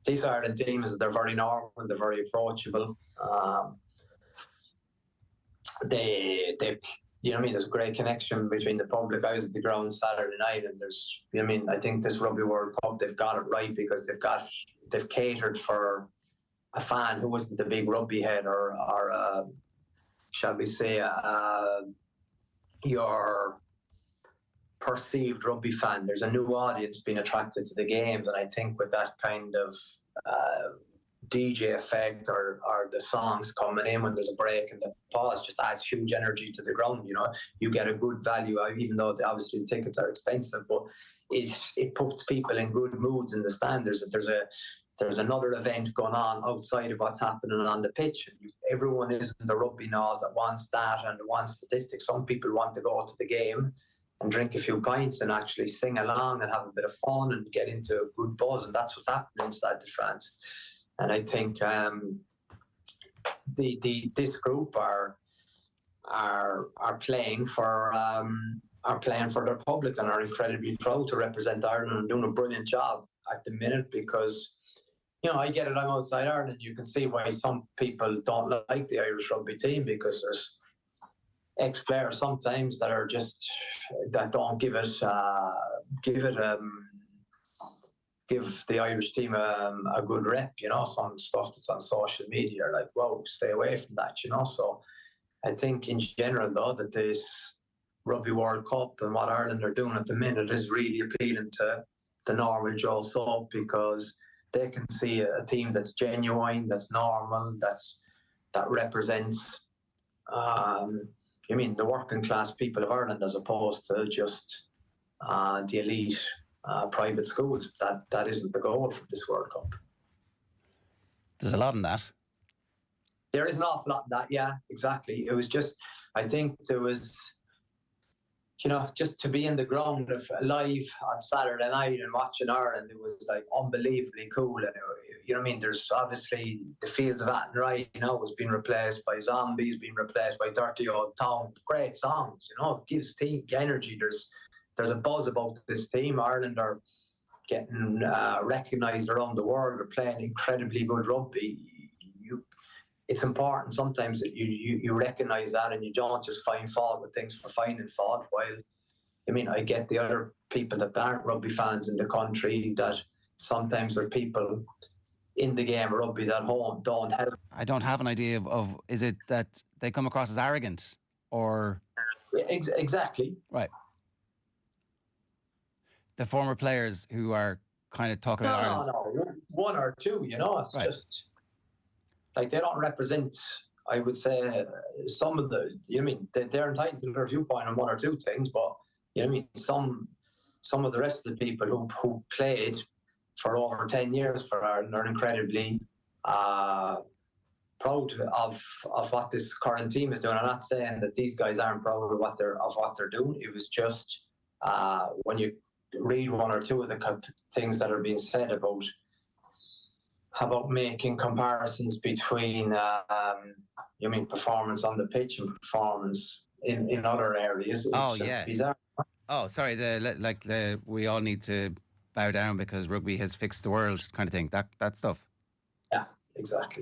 these Ireland teams, they're very normal, they're very approachable. They you know what I mean, there's a great connection between the public. I was at the ground Saturday night, and there's, you know what I mean, I think this Rugby World Cup, they've got it right, because they've catered for a fan who isn't the big rugby head, or shall we say, your perceived rugby fan. There's a new audience being attracted to the games, and I think with that kind of DJ effect, or the songs coming in when there's a break and the pause, just adds huge energy to the ground. You know, you get a good value, even though obviously the tickets are expensive, but it puts people in good moods in the stand. There's another event going on outside of what's happening on the pitch. Everyone isn't the rugby knows that wants that and wants statistics. Some people want to go to the game and drink a few pints and actually sing along and have a bit of fun and get into a good buzz, and that's what's happening inside the France. And I think this group are playing for their public, and are incredibly proud to represent Ireland, and doing a brilliant job at the minute. Because, you know, I get it, I'm outside Ireland, you can see why some people don't like the Irish rugby team, because there's ex-players sometimes that are just, that don't give the Irish team a good rep. You know, some stuff that's on social media are like, whoa, stay away from that, you know. So I think in general, though, that this Rugby World Cup and what Ireland are doing at the minute is really appealing to the normal Joe Soap, because they can see a team that's genuine, that's normal, that represents I mean, the working class people of Ireland, as opposed to just the elite private schools. That isn't the goal for this World Cup. There's a lot in that. There is an awful lot in that, yeah, exactly. It was just, I think there was, you know, just to be in the ground live on Saturday night and watching Ireland, it was like unbelievably cool. And you know what I mean? There's obviously the Fields of Athenry, you know, was being replaced by Zombies, being replaced by Dirty Old Town. Great songs, you know, it gives team energy. There's a buzz about this team. Ireland are getting recognised around the world. They're playing incredibly good rugby. It's important sometimes that you recognise that, and you don't just find fault with things for finding fault. While, I mean, I get the other people that aren't rugby fans in the country, that sometimes there are people in the game of rugby that don't help. I don't have an idea of is it that they come across as arrogant, or... Exactly. Right. The former players who are kind of talking about Ireland. No, one or two, you know, it's right. Just... Like, they don't represent, I would say, some of the, you know what I mean, they're entitled to their viewpoint on one or two things, but, you know what I mean, some of the rest of the people who played for over 10 years for Ireland are incredibly proud of what this current team is doing. I'm not saying that these guys aren't proud of what they're doing. It was just when you read one or two of the things that are being said about making comparisons between you mean performance on the pitch and performance in other areas. It's just bizarre. Oh, sorry. We all need to bow down because rugby has fixed the world, kind of thing. That stuff. Yeah, exactly.